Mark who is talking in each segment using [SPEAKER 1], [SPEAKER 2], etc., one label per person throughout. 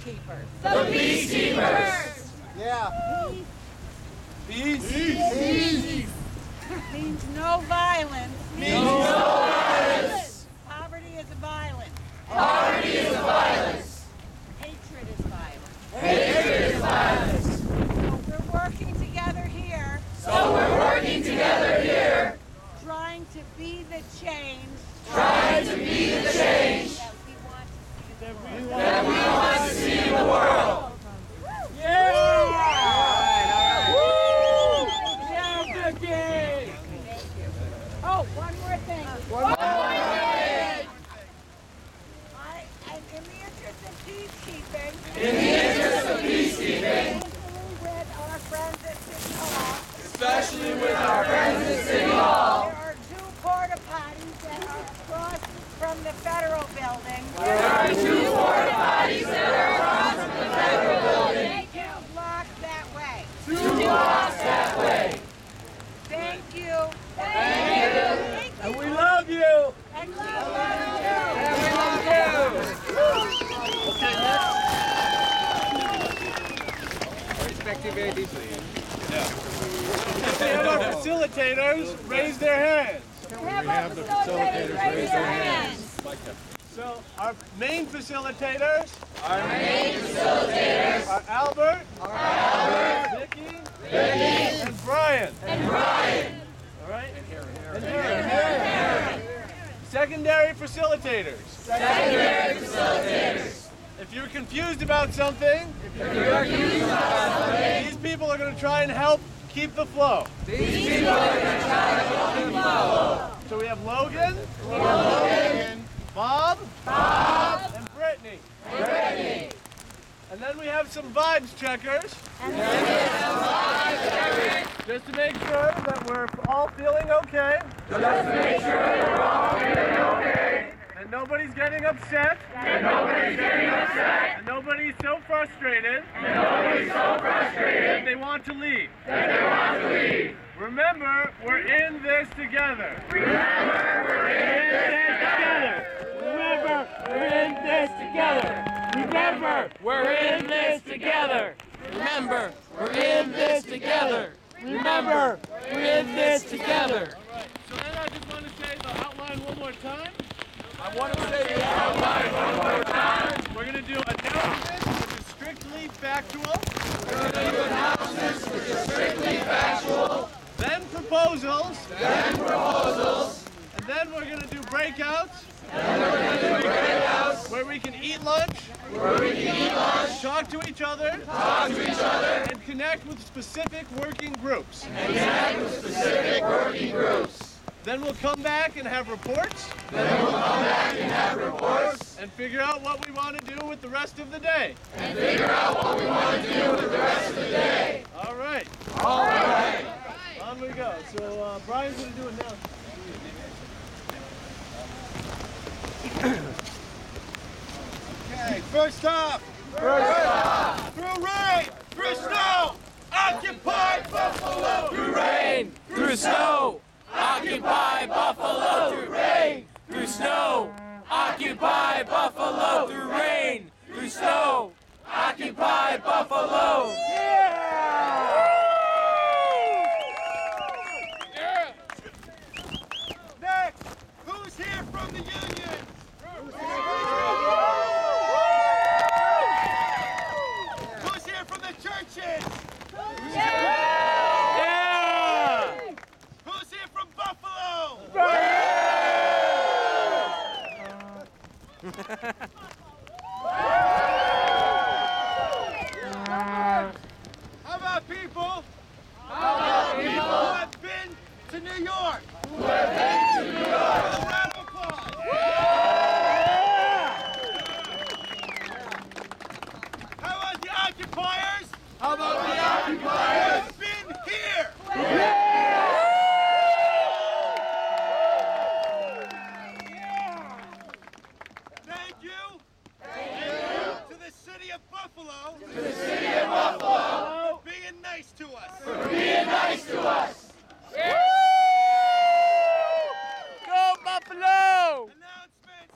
[SPEAKER 1] peacekeepers.
[SPEAKER 2] The peacekeepers.
[SPEAKER 3] Yeah.
[SPEAKER 4] Peace.
[SPEAKER 3] Peace.
[SPEAKER 1] Means no violence.
[SPEAKER 2] Means no violence.
[SPEAKER 1] Poverty is a violence.
[SPEAKER 2] Poverty is a violence.
[SPEAKER 1] Hatred is violence.
[SPEAKER 2] Hatred is violence.
[SPEAKER 1] So we're working together here.
[SPEAKER 2] So we're working together here.
[SPEAKER 1] Trying to be the change.
[SPEAKER 2] Trying to be the change
[SPEAKER 1] that we want to see in the world. Oh, one more thing. And in the interest of peacekeeping, especially with our friends at City Hall, there are two porta potties that are across from the Federal Building. Two blocks that way. Thank you.
[SPEAKER 4] And we love you.
[SPEAKER 1] And love you.
[SPEAKER 4] And we love you. Okay, next.
[SPEAKER 3] Respective ADC.
[SPEAKER 4] Have our facilitators raise their hands.
[SPEAKER 1] Have the facilitators raise their hands.
[SPEAKER 4] So our main facilitators are Albert, Vicky, and Brian. All right? And Harry. Secondary facilitators. If you're confused about something, these people are going to try and help keep the flow. So we have Logan, Bob, and Brittany. And then we have some vibes checkers. Just to make sure that we're all feeling okay. And nobody's getting upset. And nobody's so frustrated. That they want to leave. Remember, we're in this together. Remember, we're in this together. Remember, we're in this together. Remember, we're in this together. Remember, we're in this together. So then I just want to say the outline one more time. We're going to do announcements, which is strictly factual. Then proposals. And then we're going to do breakouts. Where we can eat lunch. Talk to each other. And connect with specific working groups. Then we'll come back and have reports. And figure out what we want to do with the rest of the day. All right. On we go. So Brian's going to do it now.
[SPEAKER 3] Okay, first up. Through rain, through snow, occupy Buffalo.
[SPEAKER 2] Through rain, through snow, occupy Buffalo. Through rain, through snow, occupy Buffalo. Through rain, through snow, occupy Buffalo.
[SPEAKER 3] Next, who's here from the union? Who's here from the churches? Who's here from Buffalo? How about people? Who have been to New York? A round of applause. How about the occupiers? Who have been here? Thank you. To the city of Buffalo. For being nice to us.
[SPEAKER 4] Go Buffalo!
[SPEAKER 3] Announcements.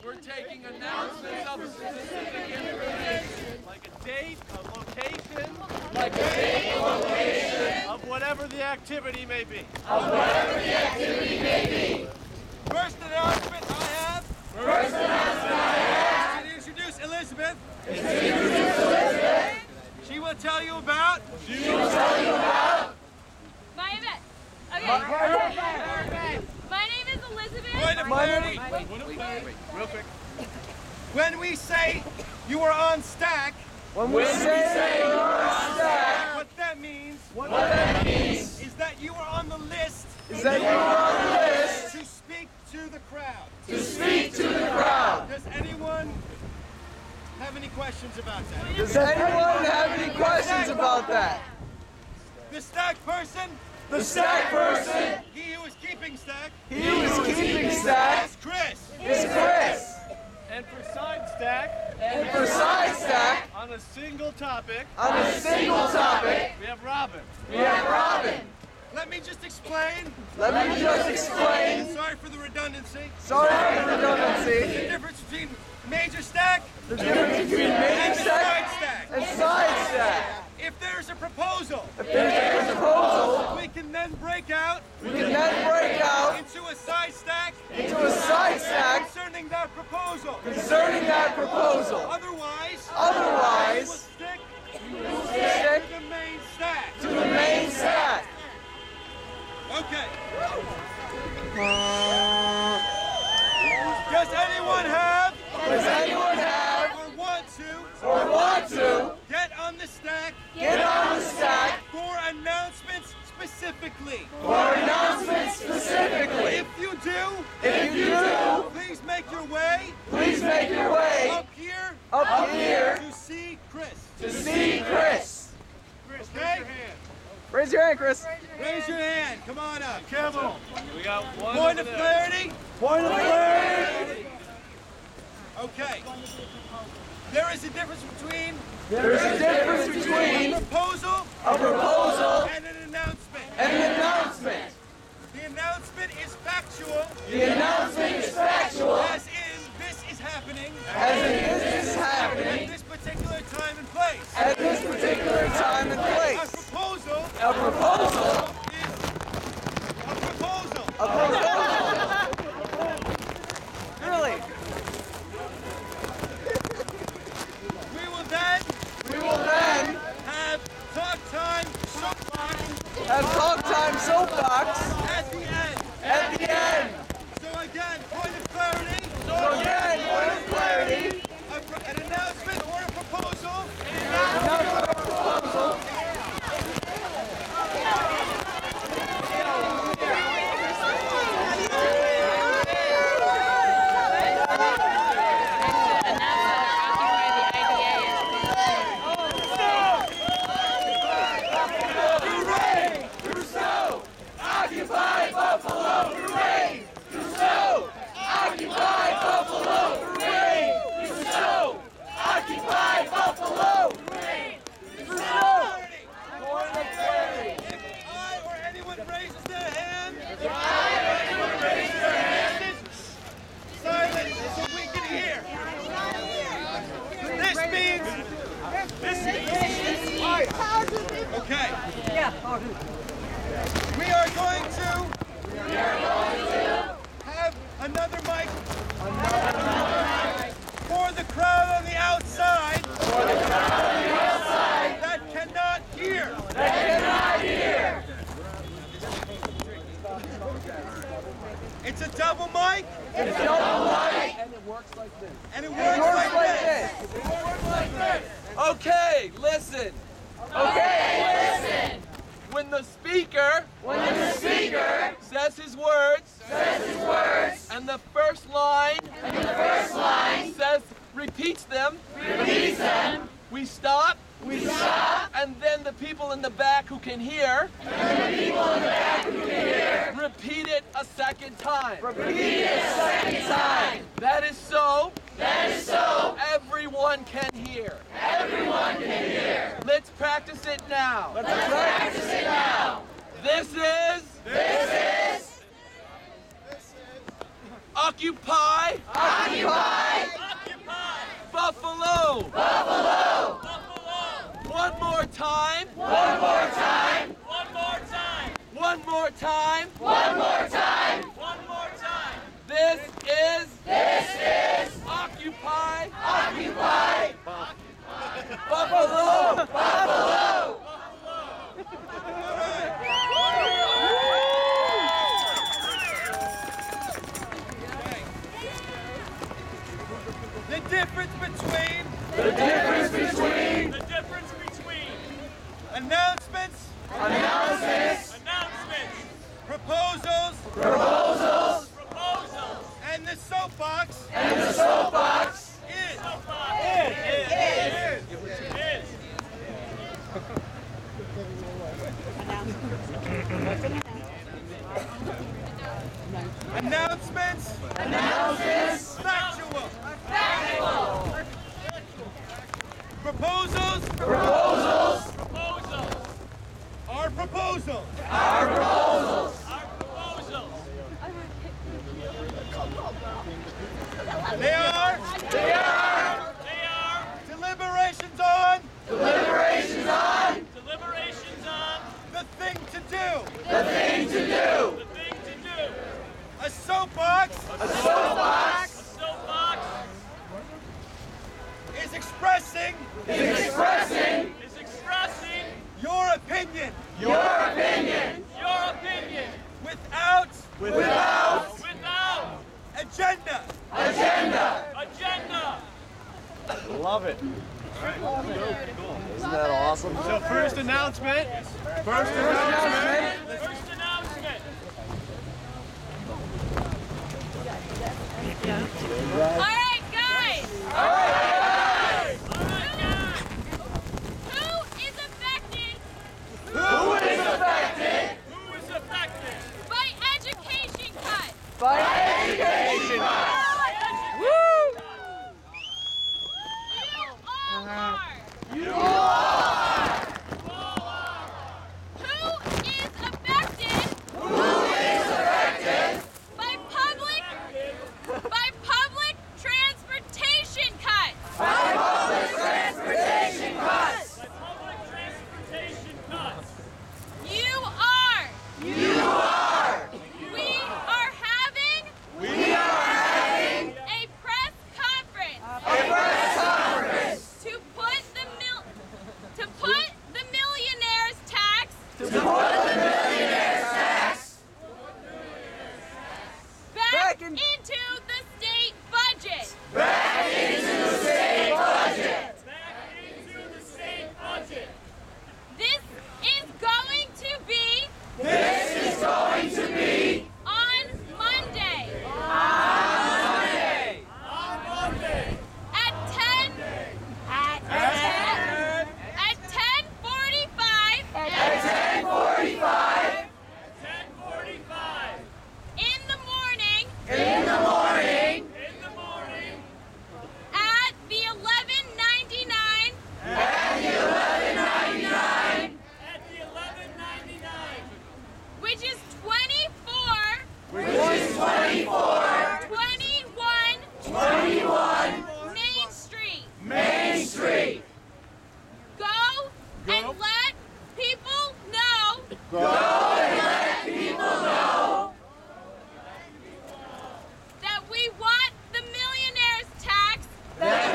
[SPEAKER 2] We're taking announcements of specific information.
[SPEAKER 3] Like a date, a location,
[SPEAKER 2] Like a date, a location,
[SPEAKER 3] of whatever the activity may be.
[SPEAKER 2] of whatever the activity may be.
[SPEAKER 3] First announcement I have
[SPEAKER 2] First announcement I have
[SPEAKER 3] is to introduce Elizabeth.
[SPEAKER 2] is to introduce Elizabeth.
[SPEAKER 3] She will tell you about
[SPEAKER 2] She will tell you about
[SPEAKER 5] My event. Okay. My name is Elizabeth.
[SPEAKER 3] point of clarity.
[SPEAKER 2] Wait, real quick.
[SPEAKER 3] When we say you are on stack,
[SPEAKER 2] When we say you're on stack,
[SPEAKER 3] what that means
[SPEAKER 2] what that means
[SPEAKER 3] is that you are on the list
[SPEAKER 2] is that you're on the list
[SPEAKER 3] to speak to the crowd.
[SPEAKER 2] to speak to the crowd.
[SPEAKER 3] Does anyone have any questions about that?
[SPEAKER 2] Does anyone have any questions about that?
[SPEAKER 3] The stack person,
[SPEAKER 2] The stack person,
[SPEAKER 3] he who is keeping stack,
[SPEAKER 2] he who is keeping stack,
[SPEAKER 3] is Chris.
[SPEAKER 2] is Chris.
[SPEAKER 3] And for side stack,
[SPEAKER 2] And for side stack,
[SPEAKER 3] on a single topic,
[SPEAKER 2] on a single topic,
[SPEAKER 3] we have Robin.
[SPEAKER 2] we have Robin.
[SPEAKER 3] Let me just explain.
[SPEAKER 2] Let me just explain.
[SPEAKER 3] Sorry for the redundancy.
[SPEAKER 2] Sorry for the
[SPEAKER 3] The
[SPEAKER 2] redundancy.
[SPEAKER 3] difference between major stack
[SPEAKER 2] The difference between
[SPEAKER 3] and
[SPEAKER 2] main
[SPEAKER 3] side
[SPEAKER 2] stack
[SPEAKER 3] stack.
[SPEAKER 2] and side stack.
[SPEAKER 3] If there's a proposal,
[SPEAKER 2] If there's a proposal,
[SPEAKER 3] we can then break out
[SPEAKER 2] we can then break out
[SPEAKER 3] into a side stack
[SPEAKER 2] into a side stack
[SPEAKER 3] concerning that proposal.
[SPEAKER 2] concerning that proposal.
[SPEAKER 3] Otherwise,
[SPEAKER 2] Otherwise,
[SPEAKER 3] we'll stick
[SPEAKER 2] stick
[SPEAKER 3] to the main stack.
[SPEAKER 2] to the main stack.
[SPEAKER 3] Okay. Does anyone have
[SPEAKER 2] Does anyone have
[SPEAKER 3] or
[SPEAKER 2] want to
[SPEAKER 3] get on the stack
[SPEAKER 2] get on the stack
[SPEAKER 3] for announcements specifically?
[SPEAKER 2] for announcements specifically?
[SPEAKER 3] If you do,
[SPEAKER 2] If you do,
[SPEAKER 3] please make your way
[SPEAKER 2] please make your way
[SPEAKER 3] up here
[SPEAKER 2] up here
[SPEAKER 3] to see Chris.
[SPEAKER 2] to see Chris.
[SPEAKER 3] Okay?
[SPEAKER 2] Raise your hand, Chris.
[SPEAKER 3] Raise your hand. Come on up.
[SPEAKER 4] Careful. We got one
[SPEAKER 3] Point
[SPEAKER 4] over
[SPEAKER 3] of
[SPEAKER 4] there.
[SPEAKER 3] clarity.
[SPEAKER 2] Point of clarity.
[SPEAKER 3] Okay. There is a difference between
[SPEAKER 2] There is a difference between
[SPEAKER 3] a proposal
[SPEAKER 2] a proposal
[SPEAKER 3] and an announcement.
[SPEAKER 2] and an announcement.
[SPEAKER 3] The announcement is factual,
[SPEAKER 2] The announcement is factual,
[SPEAKER 3] as in this is happening
[SPEAKER 2] as in this is
[SPEAKER 3] at
[SPEAKER 2] happening
[SPEAKER 3] this particular time and place.
[SPEAKER 2] at this particular time and
[SPEAKER 3] A
[SPEAKER 2] place.
[SPEAKER 3] proposal
[SPEAKER 2] A proposal,
[SPEAKER 3] is a proposal.
[SPEAKER 2] a proposal. Really?
[SPEAKER 3] We will then have talk time soapbox
[SPEAKER 2] Have talk time soapbox
[SPEAKER 3] at the end.
[SPEAKER 2] at the end.
[SPEAKER 3] So again, point of clarity,
[SPEAKER 2] So again, point of clarity,
[SPEAKER 3] an announcement or a proposal
[SPEAKER 2] announcement or proposal. Hooray! Through snow! Occupy Buffalo! Hooray! Through snow! Occupy Buffalo! Hooray! Through snow! Occupy Buffalo! Hooray! Through snow! Point of clarity.
[SPEAKER 3] If I or anyone raises their hand, silence so we can hear. Okay. We are going to have another mic for the crowd on the outside that cannot hear. It's a double mic.
[SPEAKER 2] It's double mic.
[SPEAKER 3] And it works like this.
[SPEAKER 2] It works like this. Okay, listen. Okay, listen. When the speaker says his words, and the first line says repeats them, we stop, and then the people in the back who can hear, repeat it a second time. That is so everyone can hear. Let's practice it now. This is Occupy more time.
[SPEAKER 1] One more time.
[SPEAKER 2] One more time. This is Occupy.
[SPEAKER 1] Occupy.
[SPEAKER 2] Buffalo.
[SPEAKER 1] Buffalo.
[SPEAKER 3] The difference between announcements, proposals, and the soapbox, is. Announcements, factual. Proposals, Our proposals. They are deliberations on the thing to do. A soapbox is expressing your opinion without agenda.
[SPEAKER 6] Love it. Isn't that awesome?
[SPEAKER 3] So first announcement.
[SPEAKER 5] All right, guys. Who is affected by education cuts? You are. Who is affected by public transportation cuts? You are. We are having a press conference. To put the millionaire's tax back into the state budget. This is going to be on Monday. At 10:45 in the morning at the 1199 which is 21 Main Street. Go and let people know that we want the millionaire's tax back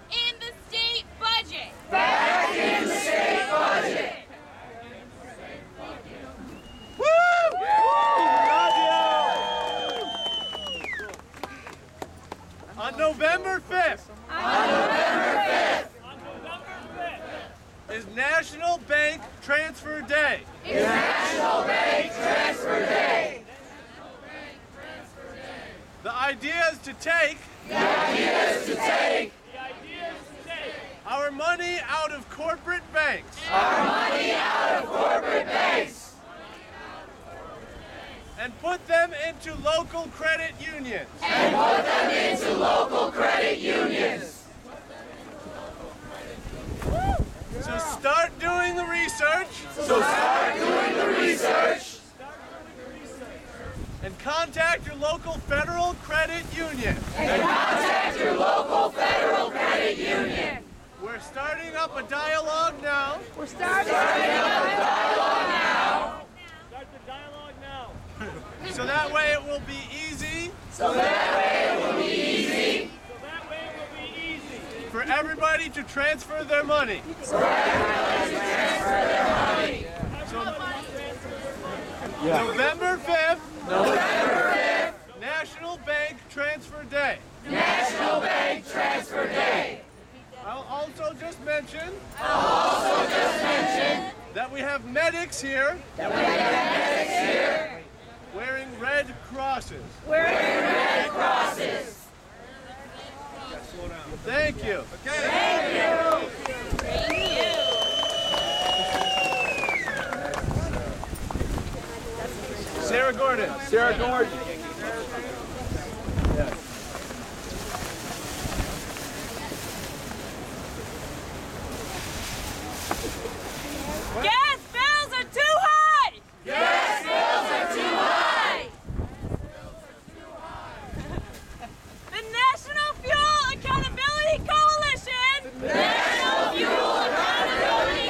[SPEAKER 5] in the state budget.
[SPEAKER 3] On November 5th is National Bank Transfer Day. The idea is to take our money out of corporate banks and put them into local credit unions. So start doing the research. And contact your local federal credit union. We're starting up a dialogue now. will be easy.
[SPEAKER 2] So that way it will be easy.
[SPEAKER 3] For everybody to transfer their money.
[SPEAKER 2] For everybody to transfer their money.
[SPEAKER 3] So, November 5th.
[SPEAKER 2] November 5th.
[SPEAKER 3] National Bank Transfer Day.
[SPEAKER 2] National Bank Transfer Day.
[SPEAKER 3] I'll also just mention
[SPEAKER 2] That
[SPEAKER 3] we have medics here. Wearing red crosses. Thank you. Sarah Gordon.
[SPEAKER 6] Sarah Gordon.
[SPEAKER 5] Gas bills are too high!
[SPEAKER 2] gas bills are too high.
[SPEAKER 5] The National Fuel Accountability Coalition
[SPEAKER 2] National Fuel Accountability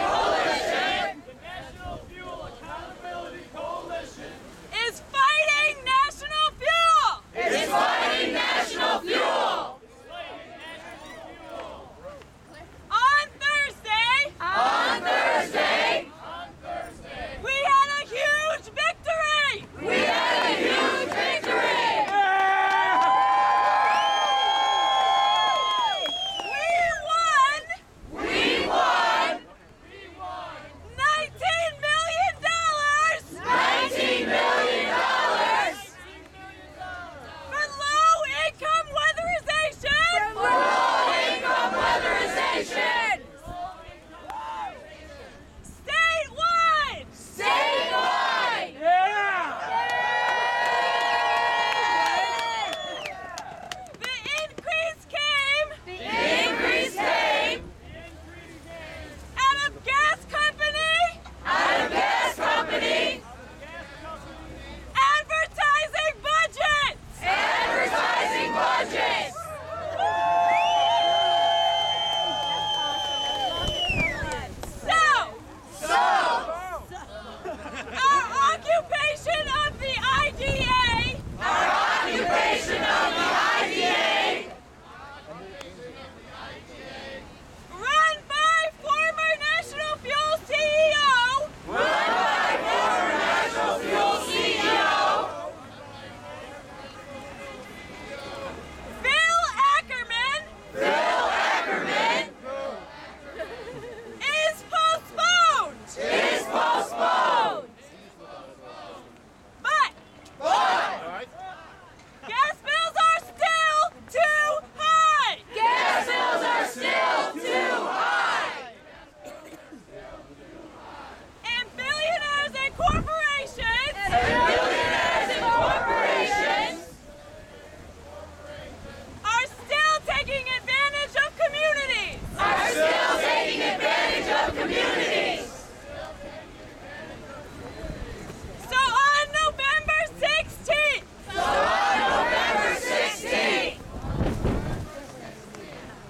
[SPEAKER 2] Coalition
[SPEAKER 5] is fighting national fuel!
[SPEAKER 2] is fighting national fuel.
[SPEAKER 5] On Thursday, we had a huge victory!
[SPEAKER 2] We had a huge victory.
[SPEAKER 5] We won $19 million!
[SPEAKER 2] $19 million.
[SPEAKER 5] For low-income weatherization!
[SPEAKER 2] Low-income weatherization.
[SPEAKER 5] Statewide!
[SPEAKER 2] Statewide.
[SPEAKER 5] The increase came out of gas company advertising budgets!
[SPEAKER 2] Advertising budgets.
[SPEAKER 5] So, our occupation of the IDA run by former National Fuel CEO Phil Ackerman is postponed. But gas bills are still too high. And billionaires and corporations are still taking advantage of communities. So on November 16th,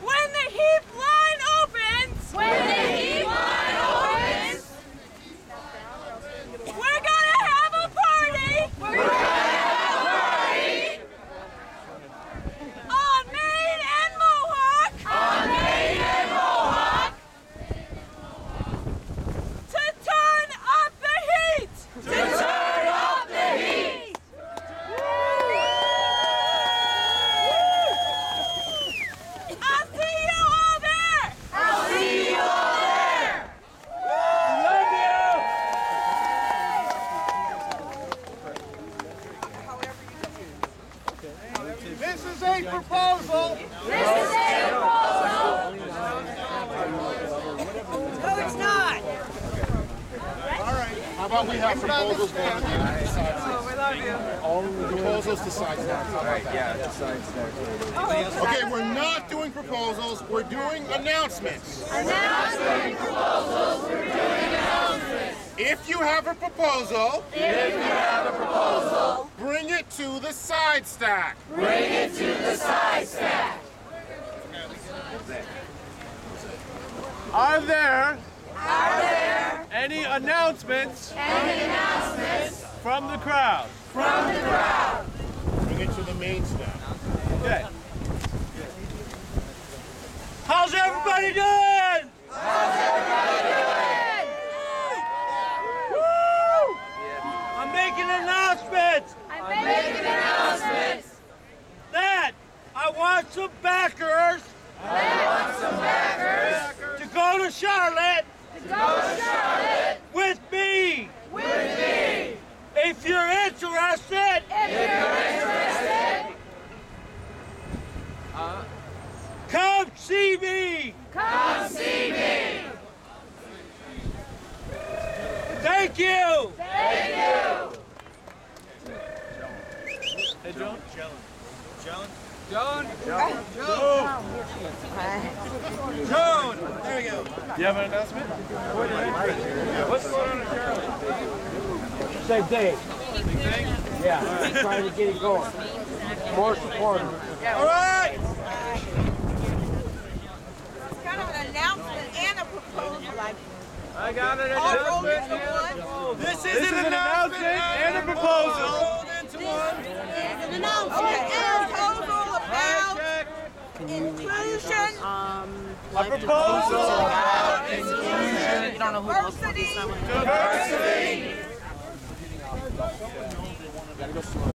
[SPEAKER 5] when the heap line opens, we're gonna have a party on Main and Mohawk to turn up the heat. I'll see you all there.
[SPEAKER 3] This is a proposal.
[SPEAKER 1] No, it's not.
[SPEAKER 7] How about we have proposals going on the side?
[SPEAKER 1] We love you.
[SPEAKER 7] Proposals to side stacks. Okay, we're not doing proposals, we're doing announcements. If you have a proposal, bring it to the side stack.
[SPEAKER 3] Are there any announcements from the crowd?
[SPEAKER 7] main step.
[SPEAKER 3] Okay.
[SPEAKER 4] How's everybody doing? Woo! I'm making announcements. That I want some backers. To go to Charlotte. With me. If you're interested. Come see me. Thank you.
[SPEAKER 3] Hey, Joan.
[SPEAKER 4] Joan.
[SPEAKER 3] There we go. You have an announcement? What's going on in Charlotte?
[SPEAKER 4] Same thing.
[SPEAKER 3] Big thing?
[SPEAKER 4] Yeah. Trying to get it going. More supporters.
[SPEAKER 3] All right.
[SPEAKER 1] It's kind of an announcement and a proposal.
[SPEAKER 3] I got an
[SPEAKER 1] All rolled
[SPEAKER 3] announcement.
[SPEAKER 1] into one.
[SPEAKER 3] This is an announcement and a proposal. Rolled into one.
[SPEAKER 1] An announcement and a proposal about inclusion,
[SPEAKER 3] A proposal about
[SPEAKER 1] diversity.
[SPEAKER 3] diversity.